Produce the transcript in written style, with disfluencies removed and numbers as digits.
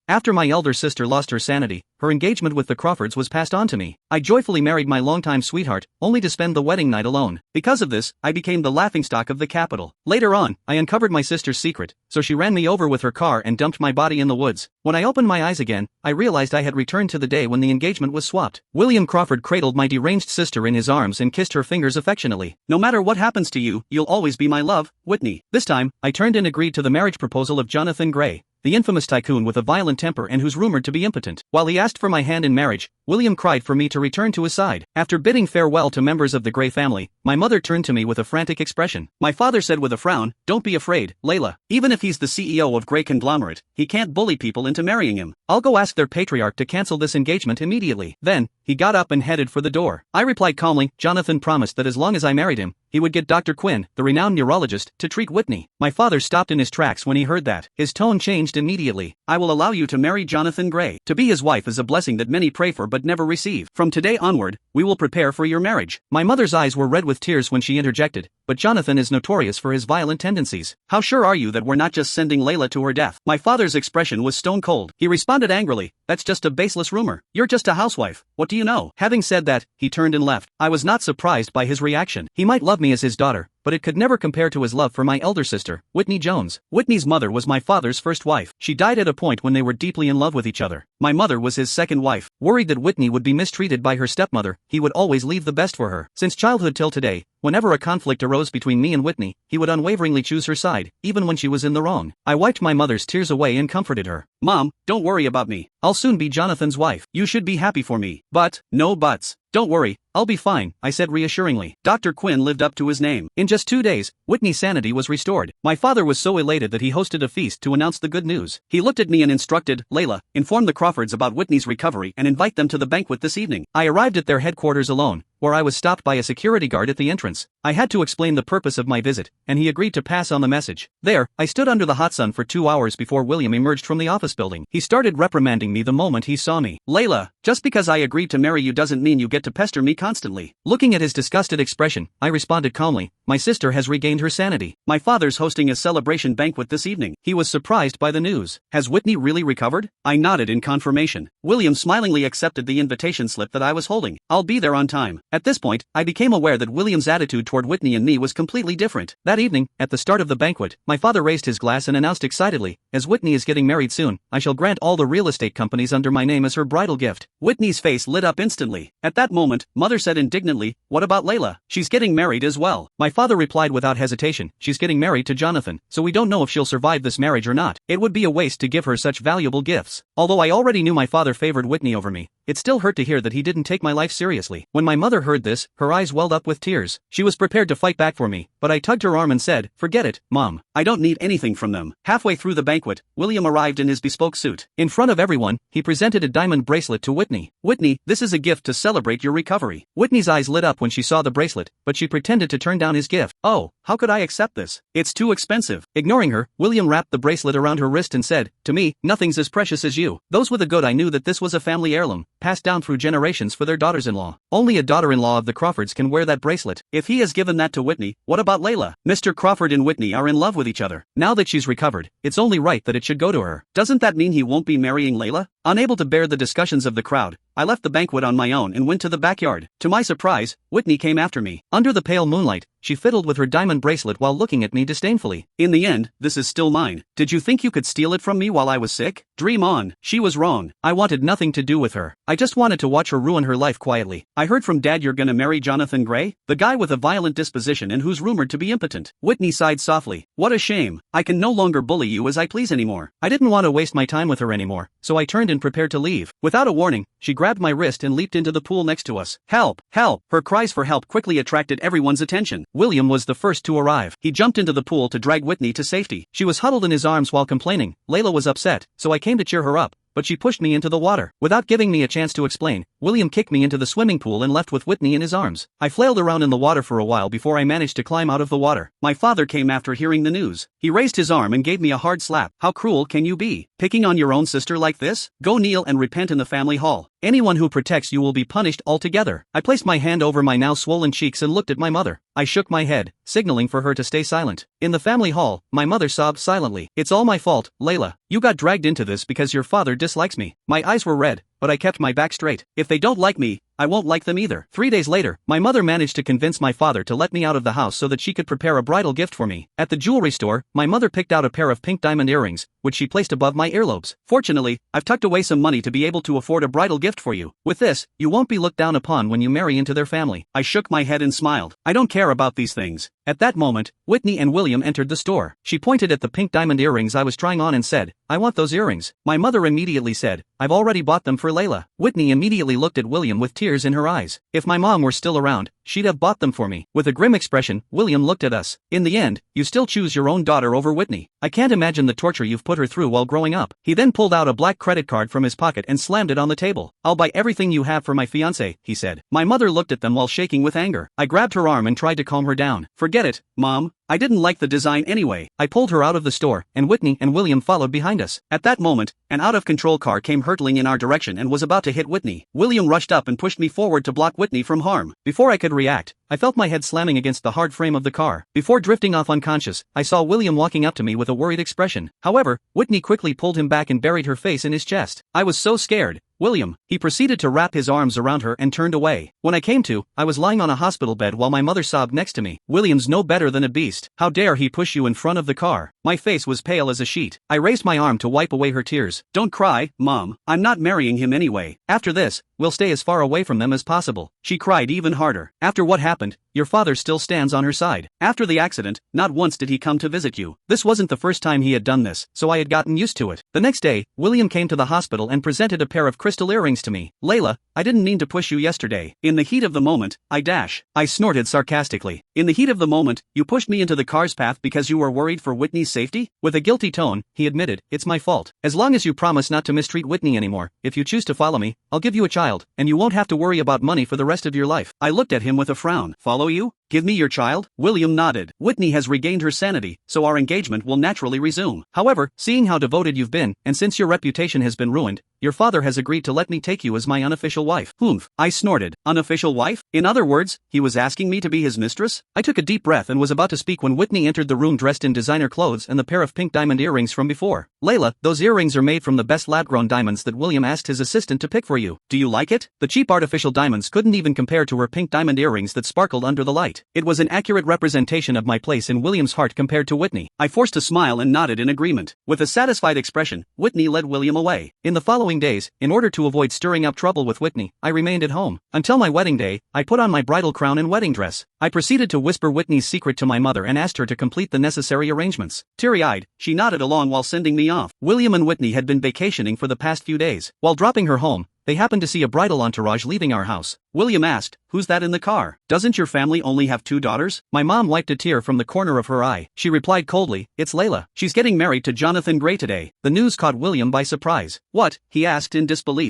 After my elder sister lost her sanity, her engagement with the Crawfords was passed on to me. I joyfully married my longtime sweetheart, only to spend the wedding night alone. Because of this, I became the laughingstock of the capital. Later on, I uncovered my sister's secret, so she ran me over with her car and dumped my body in the woods. When I opened my eyes again, I realized I had returned to the day when the engagement was swapped. William Crawford cradled my deranged sister in his arms and kissed her fingers affectionately. "No matter what happens to you, you'll always be my love, Whitney." This time, I turned and agreed to the marriage proposal of Jonathan Gray, the infamous tycoon with a violent temper and who's rumored to be impotent. While he asked for my hand in marriage, William cried for me to return to his side. After bidding farewell to members of the Gray family, my mother turned to me with a frantic expression. My father said with a frown, "Don't be afraid, Layla. Even if he's the CEO of Gray conglomerate, he can't bully people into marrying him. I'll go ask their patriarch to cancel this engagement immediately." Then, he got up and headed for the door. I replied calmly, "Jonathan promised that as long as I married him, he would get Dr. Quinn, the renowned neurologist, to treat Whitney." My father stopped in his tracks when he heard that. His tone changed immediately. "I will allow you to marry Jonathan Gray. To be his wife is a blessing that many pray for but never receive. From today onward, we will prepare for your marriage." My mother's eyes were red with tears when she interjected, "But Jonathan is notorious for his violent tendencies. How sure are you that we're not just sending Layla to her death?" My father's expression was stone cold. He responded angrily, "That's just a baseless rumor. You're just a housewife. What do you know?" Having said that, he turned and left. I was not surprised by his reaction. He might love me as his daughter, but it could never compare to his love for my elder sister, Whitney Jones. Whitney's mother was my father's first wife. She died at a point when they were deeply in love with each other. My mother was his second wife. Worried that Whitney would be mistreated by her stepmother, he would always leave the best for her. Since childhood till today, whenever a conflict arose between me and Whitney, he would unwaveringly choose her side, even when she was in the wrong. I wiped my mother's tears away and comforted her. "Mom, don't worry about me. I'll soon be Jonathan's wife. You should be happy for me." "But, no buts. Don't worry, I'll be fine," I said reassuringly. Dr. Quinn lived up to his name. In just 2 days, Whitney's sanity was restored. My father was so elated that he hosted a feast to announce the good news. He looked at me and instructed, "Layla, inform the Crawfords about Whitney's recovery and invite them to the banquet this evening." I arrived at their headquarters alone, where I was stopped by a security guard at the entrance. I had to explain the purpose of my visit, and he agreed to pass on the message. There, I stood under the hot sun for 2 hours before William emerged from the office building. He started reprimanding me the moment he saw me. "Layla, just because I agreed to marry you doesn't mean you get to pester me constantly." Looking at his disgusted expression, I responded calmly, "My sister has regained her sanity. My father's hosting a celebration banquet this evening." He was surprised by the news. "Has Whitney really recovered?" I nodded in confirmation. William smilingly accepted the invitation slip that I was holding. "I'll be there on time." At this point, I became aware that William's attitude toward Whitney and me was completely different. That evening, at the start of the banquet, my father raised his glass and announced excitedly, "As Whitney is getting married soon, I shall grant all the real estate companies under my name as her bridal gift." Whitney's face lit up instantly. At that moment, Mother said indignantly, "What about Layla? She's getting married as well." My father replied without hesitation, "She's getting married to Jonathan, so we don't know if she'll survive this marriage or not. It would be a waste to give her such valuable gifts." Although I already knew my father favored Whitney over me, it still hurt to hear that he didn't take my life seriously. When my mother heard this, her eyes welled up with tears. She was prepared to fight back for me, but I tugged her arm and said, "Forget it, Mom. I don't need anything from them." Halfway through the banquet, William arrived in his bespoke suit. In front of everyone, he presented a diamond bracelet to Whitney. "Whitney, this is a gift to celebrate your recovery." Whitney's eyes lit up when she saw the bracelet, but she pretended to turn down his gift. "Oh, how could I accept this? It's too expensive." Ignoring her, William wrapped the bracelet around her wrist and said, "To me, nothing's as precious as you." Those with a good eye knew that this was a family heirloom, passed down through generations for their daughters-in-law. Only a daughter-in-law of the Crawfords can wear that bracelet. If he has given that to Whitney, what about Layla? Mr. Crawford and Whitney are in love with each other. Now that she's recovered, it's only right that it should go to her. Doesn't that mean he won't be marrying Layla? Unable to bear the discussions of the crowd, I left the banquet on my own and went to the backyard. To my surprise, Whitney came after me. Under the pale moonlight, she fiddled with her diamond bracelet while looking at me disdainfully. "In the end, this is still mine. Did you think you could steal it from me while I was sick? Dream on." She was wrong. I wanted nothing to do with her. I just wanted to watch her ruin her life quietly. "I heard from Dad you're gonna marry Jonathan Gray? The guy with a violent disposition and who's rumored to be impotent." Whitney sighed softly. "What a shame. I can no longer bully you as I please anymore." I didn't want to waste my time with her anymore, so I turned and prepared to leave. Without a warning, she grabbed my wrist and leaped into the pool next to us. "Help! Help!" Her cries for help quickly attracted everyone's attention. William was the first to arrive. He jumped into the pool to drag Whitney to safety. She was huddled in his arms while complaining. Layla was upset, so I came to cheer her up, but she pushed me into the water. Without giving me a chance to explain, William kicked me into the swimming pool and left with Whitney in his arms. I flailed around in the water for a while before I managed to climb out of the water. My father came after hearing the news. He raised his arm and gave me a hard slap. How cruel can you be? Picking on your own sister like this? Go kneel and repent in the family hall. Anyone who protects you will be punished altogether. I placed my hand over my now swollen cheeks and looked at my mother. I shook my head, signaling for her to stay silent. In the family hall, my mother sobbed silently. It's all my fault, Layla. You got dragged into this because your father dislikes me. My eyes were red, but I kept my back straight. If they don't like me, I won't like them either. 3 days later, my mother managed to convince my father to let me out of the house so that she could prepare a bridal gift for me. At the jewelry store, my mother picked out a pair of pink diamond earrings, which she placed above my earlobes. Fortunately, I've tucked away some money to be able to afford a bridal gift for you. With this, you won't be looked down upon when you marry into their family. I shook my head and smiled. I don't care about these things. At that moment, Whitney and William entered the store. She pointed at the pink diamond earrings I was trying on and said, I want those earrings. My mother immediately said, I've already bought them for Layla. Whitney immediately looked at William with tears in her eyes. If my mom were still around, she'd have bought them for me. With a grim expression, William looked at us. In the end, you still choose your own daughter over Whitney. I can't imagine the torture you've put her through while growing up. He then pulled out a black credit card from his pocket and slammed it on the table. I'll buy everything you have for my fiancé, he said. My mother looked at them while shaking with anger. I grabbed her arm and tried to calm her down. Forget it, Mom. I didn't like the design anyway. I pulled her out of the store, and Whitney and William followed behind us. At that moment, an out-of-control car came hurtling in our direction and was about to hit Whitney. William rushed up and pushed me forward to block Whitney from harm. Before I could react, I felt my head slamming against the hard frame of the car. Before drifting off unconscious, I saw William walking up to me with a worried expression. However, Whitney quickly pulled him back and buried her face in his chest. I was so scared. William, he proceeded to wrap his arms around her and turned away. When I came to, I was lying on a hospital bed while my mother sobbed next to me. William's no better than a beast. How dare he push you in front of the car? My face was pale as a sheet. I raised my arm to wipe away her tears. Don't cry, Mom. I'm not marrying him anyway. After this, we'll stay as far away from them as possible. She cried even harder. After what happened, your father still stands on her side. After the accident, not once did he come to visit you. This wasn't the first time he had done this, so I had gotten used to it. The next day, William came to the hospital and presented a pair of crystal earrings to me. Layla, I didn't mean to push you yesterday. In the heat of the moment, I snorted sarcastically. In the heat of the moment, you pushed me into the car's path because you were worried for Whitney's safety? With a guilty tone, he admitted, it's my fault. As long as you promise not to mistreat Whitney anymore, if you choose to follow me, I'll give you a child, and you won't have to worry about money for the rest of your life. I looked at him with a frown. Follow you? Give me your child? William nodded. Whitney has regained her sanity, so our engagement will naturally resume. However, seeing how devoted you've been, and since your reputation has been ruined, your father has agreed to let me take you as my unofficial wife. Humph, I snorted. Unofficial wife? In other words, he was asking me to be his mistress? I took a deep breath and was about to speak when Whitney entered the room dressed in designer clothes and the pair of pink diamond earrings from before. Layla, those earrings are made from the best lab-grown diamonds that William asked his assistant to pick for you. Do you like it? The cheap artificial diamonds couldn't even compare to her pink diamond earrings that sparkled under the light. It was an accurate representation of my place in William's heart compared to Whitney. I forced a smile and nodded in agreement. With a satisfied expression, Whitney led William away. In the following days, in order to avoid stirring up trouble with Whitney, I remained at home. Until my wedding day, I put on my bridal crown and wedding dress. I proceeded to whisper Whitney's secret to my mother and asked her to complete the necessary arrangements. Teary-eyed, she nodded along while sending me off. William and Whitney had been vacationing for the past few days. While dropping her home, they happened to see a bridal entourage leaving our house. William asked, "Who's that in the car? Doesn't your family only have 2 daughters?" My mom wiped a tear from the corner of her eye. She replied coldly, "It's Layla. She's getting married to Jonathan Gray today." The news caught William by surprise. "What?" he asked in disbelief.